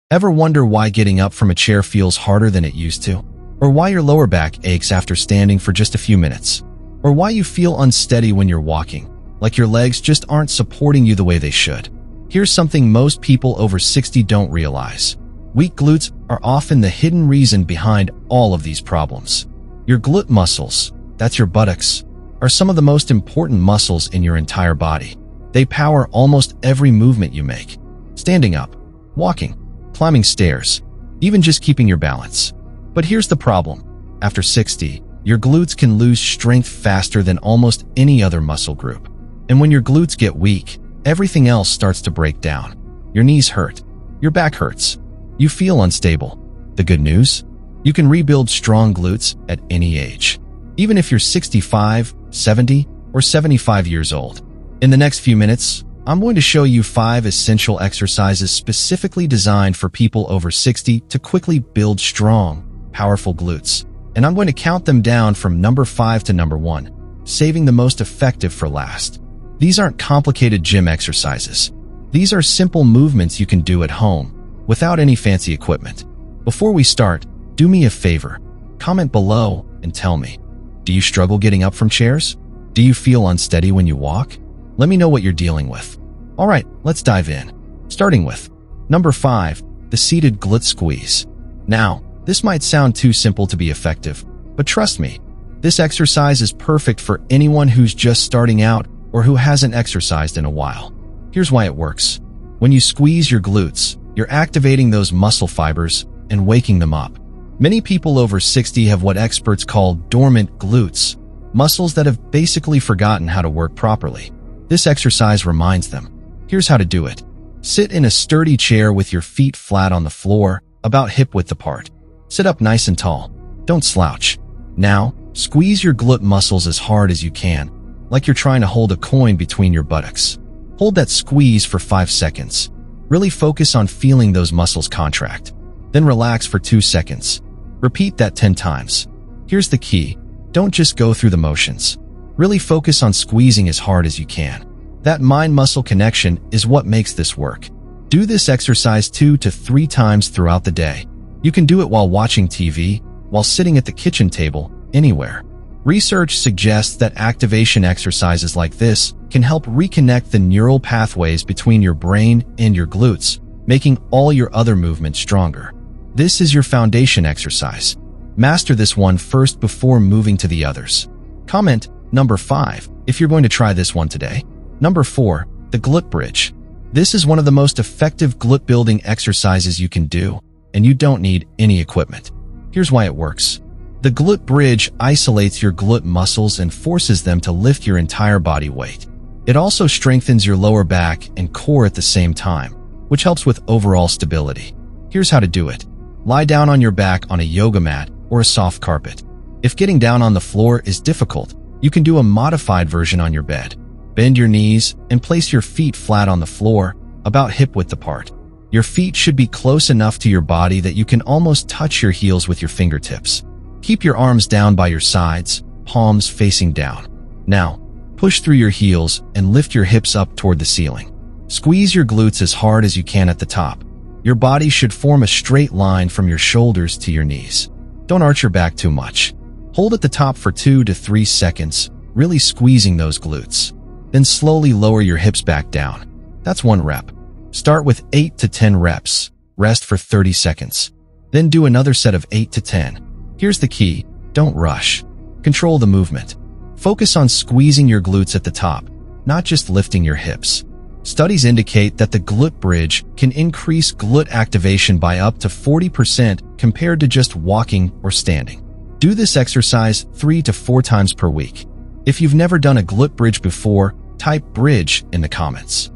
Ever wonder why getting up from a chair feels harder than it used to? Or why your lower back aches after standing for just a few minutes? Or why you feel unsteady when you're walking, like your legs just aren't supporting you the way they should? Here's something most people over 60 don't realize. Weak glutes are often the hidden reason behind all of these problems. Your glute muscles, that's your buttocks, are some of the most important muscles in your entire body. They power almost every movement you make. Standing up, walking, climbing stairs, even just keeping your balance. But here's the problem. After 60, your glutes can lose strength faster than almost any other muscle group. And when your glutes get weak, everything else starts to break down. Your knees hurt. Your back hurts. You feel unstable. The good news? You can rebuild strong glutes at any age. Even if you're 65, 70, or 75 years old. In the next few minutes, I'm going to show you 5 essential exercises specifically designed for people over 60 to quickly build strong, powerful glutes. And I'm going to count them down from number 5 to number 1, saving the most effective for last. These aren't complicated gym exercises. These are simple movements you can do at home, without any fancy equipment. Before we start, do me a favor. Comment below and tell me, do you struggle getting up from chairs? Do you feel unsteady when you walk? Let me know what you're dealing with. All right, let's dive in. Starting with number 5, the seated glute squeeze. Now, this might sound too simple to be effective, but trust me, this exercise is perfect for anyone who's just starting out or who hasn't exercised in a while. Here's why it works. When you squeeze your glutes, you're activating those muscle fibers and waking them up. Many people over 60 have what experts call dormant glutes, muscles that have basically forgotten how to work properly. This exercise reminds them. Here's how to do it. Sit in a sturdy chair with your feet flat on the floor, about hip-width apart. Sit up nice and tall. Don't slouch. Now, squeeze your glute muscles as hard as you can, like you're trying to hold a coin between your buttocks. Hold that squeeze for 5 seconds. Really focus on feeling those muscles contract. Then relax for 2 seconds. Repeat that 10 times. Here's the key. Don't just go through the motions. Really focus on squeezing as hard as you can. That mind-muscle connection is what makes this work. Do this exercise 2 to 3 times throughout the day. You can do it while watching TV, while sitting at the kitchen table, anywhere. Research suggests that activation exercises like this can help reconnect the neural pathways between your brain and your glutes, making all your other movements stronger. This is your foundation exercise. Master this one first before moving to the others. Comment number 5 if you're going to try this one today. Number 4, the glute bridge. This is one of the most effective glute building exercises you can do, and you don't need any equipment. Here's why it works. The glute bridge isolates your glute muscles and forces them to lift your entire body weight. It also strengthens your lower back and core at the same time, which helps with overall stability. Here's how to do it. Lie down on your back on a yoga mat or a soft carpet. If getting down on the floor is difficult, you can do a modified version on your bed. Bend your knees and place your feet flat on the floor, about hip-width apart. Your feet should be close enough to your body that you can almost touch your heels with your fingertips. Keep your arms down by your sides, palms facing down. Now, push through your heels and lift your hips up toward the ceiling. Squeeze your glutes as hard as you can at the top. Your body should form a straight line from your shoulders to your knees. Don't arch your back too much. Hold at the top for 2 to 3 seconds, really squeezing those glutes. Then slowly lower your hips back down. That's 1 rep. Start with 8 to 10 reps. Rest for 30 seconds. Then do another set of 8 to 10. Here's the key. Don't rush. Control the movement. Focus on squeezing your glutes at the top, not just lifting your hips. Studies indicate that the glute bridge can increase glute activation by up to 40% compared to just walking or standing. Do this exercise 3 to 4 times per week. If you've never done a glute bridge before, type bridge in the comments.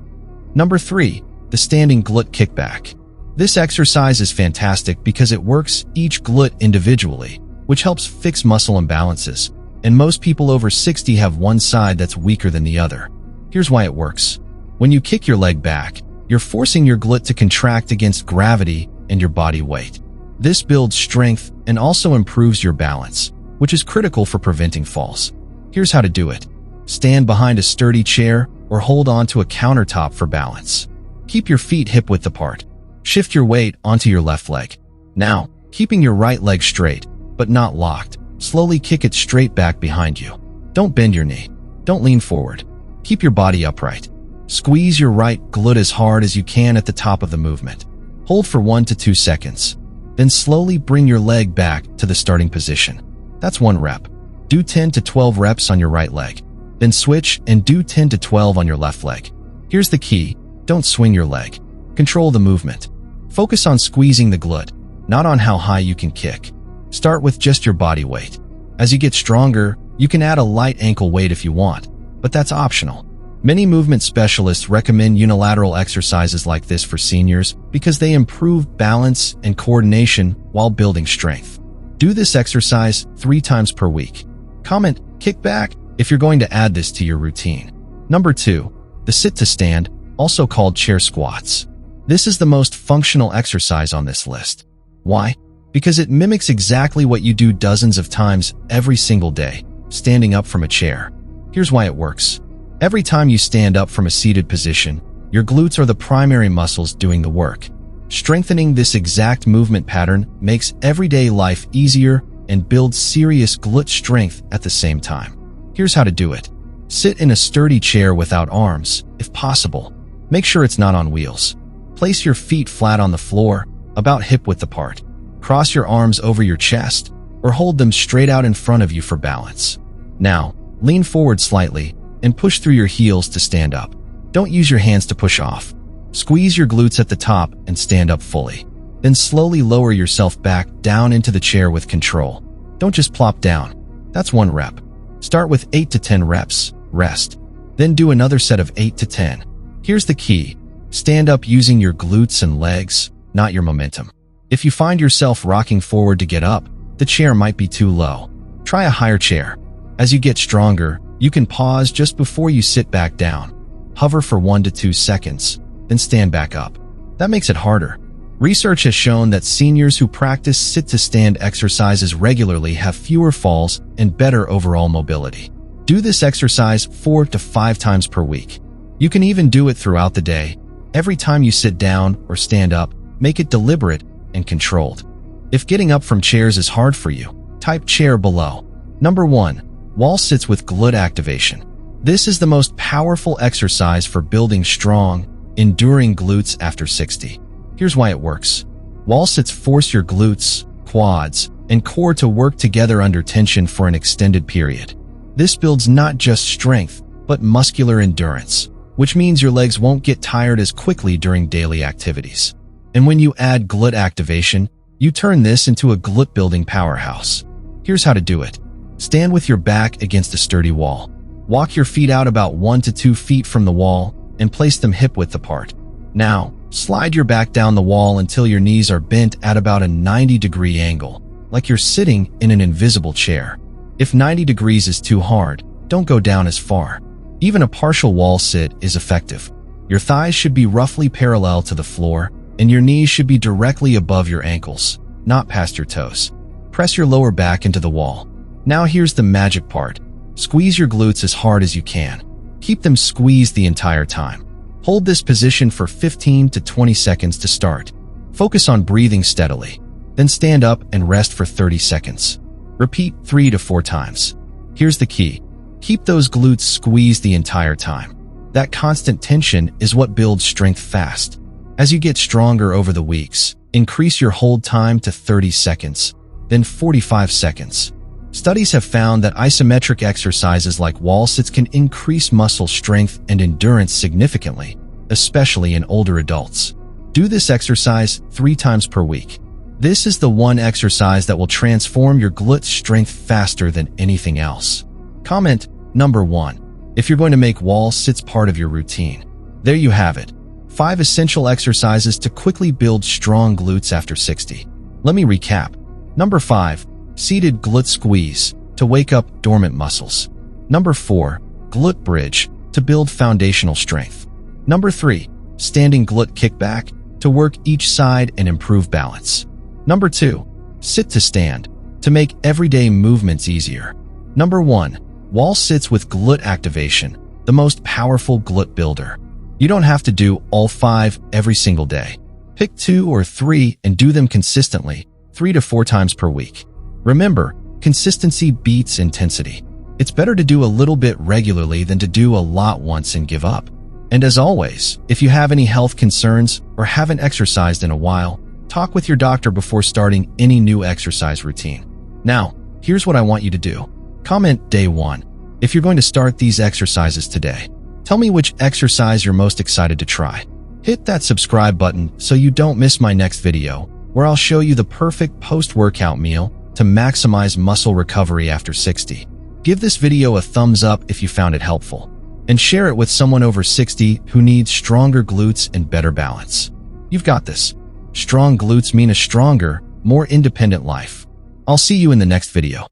Number 3, the standing glute kickback. This exercise is fantastic because it works each glute individually, which helps fix muscle imbalances, and most people over 60 have one side that's weaker than the other. Here's why it works. When you kick your leg back, you're forcing your glute to contract against gravity and your body weight. This builds strength and also improves your balance, which is critical for preventing falls. Here's how to do it. Stand behind a sturdy chair or hold on to a countertop for balance. Keep your feet hip-width apart. Shift your weight onto your left leg. Now, keeping your right leg straight, but not locked, slowly kick it straight back behind you. Don't bend your knee. Don't lean forward. Keep your body upright. Squeeze your right glute as hard as you can at the top of the movement. Hold for 1 to 2 seconds. Then slowly bring your leg back to the starting position. That's 1 rep. Do 10 to 12 reps on your right leg. Then switch and do 10 to 12 on your left leg. Here's the key. Don't swing your leg. Control the movement. Focus on squeezing the glute, not on how high you can kick. Start with just your body weight. As you get stronger, you can add a light ankle weight if you want, but that's optional. Many movement specialists recommend unilateral exercises like this for seniors because they improve balance and coordination while building strength. Do this exercise 3 times per week. Comment, kick back, if you're going to add this to your routine. Number 2, the sit to stand, also called chair squats. This is the most functional exercise on this list. Why? Because it mimics exactly what you do dozens of times every single day, standing up from a chair. Here's why it works. Every time you stand up from a seated position, your glutes are the primary muscles doing the work. Strengthening this exact movement pattern makes everyday life easier and builds serious glute strength at the same time. Here's how to do it. Sit in a sturdy chair without arms, if possible. Make sure it's not on wheels. Place your feet flat on the floor, about hip-width apart. Cross your arms over your chest, or hold them straight out in front of you for balance. Now, lean forward slightly and push through your heels to stand up. Don't use your hands to push off. Squeeze your glutes at the top and stand up fully. Then slowly lower yourself back down into the chair with control. Don't just plop down. That's 1 rep. Start with 8 to 10 reps, rest. Then do another set of 8 to 10. Here's the key. Stand up using your glutes and legs, not your momentum. If you find yourself rocking forward to get up, the chair might be too low. Try a higher chair. As you get stronger, you can pause just before you sit back down. Hover for 1 to 2 seconds, then stand back up. That makes it harder. Research has shown that seniors who practice sit-to-stand exercises regularly have fewer falls and better overall mobility. Do this exercise 4 to 5 times per week. You can even do it throughout the day. Every time you sit down or stand up, make it deliberate and controlled. If getting up from chairs is hard for you, type chair below. Number 1. Wall sits with glute activation. This is the most powerful exercise for building strong, enduring glutes after 60. Here's why it works. Wall sits force your glutes, quads, and core to work together under tension for an extended period. This builds not just strength, but muscular endurance, which means your legs won't get tired as quickly during daily activities. And when you add glute activation, you turn this into a glute-building powerhouse. Here's how to do it. Stand with your back against a sturdy wall. Walk your feet out about 1 to 2 feet from the wall and place them hip-width apart. Now, slide your back down the wall until your knees are bent at about a 90-degree angle, like you're sitting in an invisible chair. If 90 degrees is too hard, don't go down as far. Even a partial wall sit is effective. Your thighs should be roughly parallel to the floor, and your knees should be directly above your ankles, not past your toes. Press your lower back into the wall. Now here's the magic part. Squeeze your glutes as hard as you can. Keep them squeezed the entire time. Hold this position for 15 to 20 seconds to start. Focus on breathing steadily. Then stand up and rest for 30 seconds. Repeat 3 to 4 times. Here's the key. Keep those glutes squeezed the entire time. That constant tension is what builds strength fast. As you get stronger over the weeks, increase your hold time to 30 seconds, then 45 seconds. Studies have found that isometric exercises like wall sits can increase muscle strength and endurance significantly, especially in older adults. Do this exercise 3 times per week. This is the one exercise that will transform your glute strength faster than anything else. Comment, number 1. If you're going to make wall sits part of your routine. There you have it. 5 essential exercises to quickly build strong glutes after 60. Let me recap. Number 5. Seated glute squeeze, to wake up dormant muscles. Number 4. Glute bridge, to build foundational strength. Number 3. Standing glute kickback, to work each side and improve balance. Number 2. Sit to stand, to make everyday movements easier. Number 1. Wall sits with glute activation, the most powerful glute builder. You don't have to do all 5 every single day. Pick 2 or 3 and do them consistently, 3 to 4 times per week. Remember, consistency beats intensity. It's better to do a little bit regularly than to do a lot once and give up. And as always, if you have any health concerns or haven't exercised in a while, talk with your doctor before starting any new exercise routine. Now, here's what I want you to do. Comment day 1 if you're going to start these exercises today. Tell me which exercise you're most excited to try. Hit that subscribe button so you don't miss my next video, where I'll show you the perfect post-workout meal to maximize muscle recovery after 60. Give this video a thumbs up if you found it helpful, and share it with someone over 60 who needs stronger glutes and better balance. You've got this. Strong glutes mean a stronger, more independent life. I'll see you in the next video.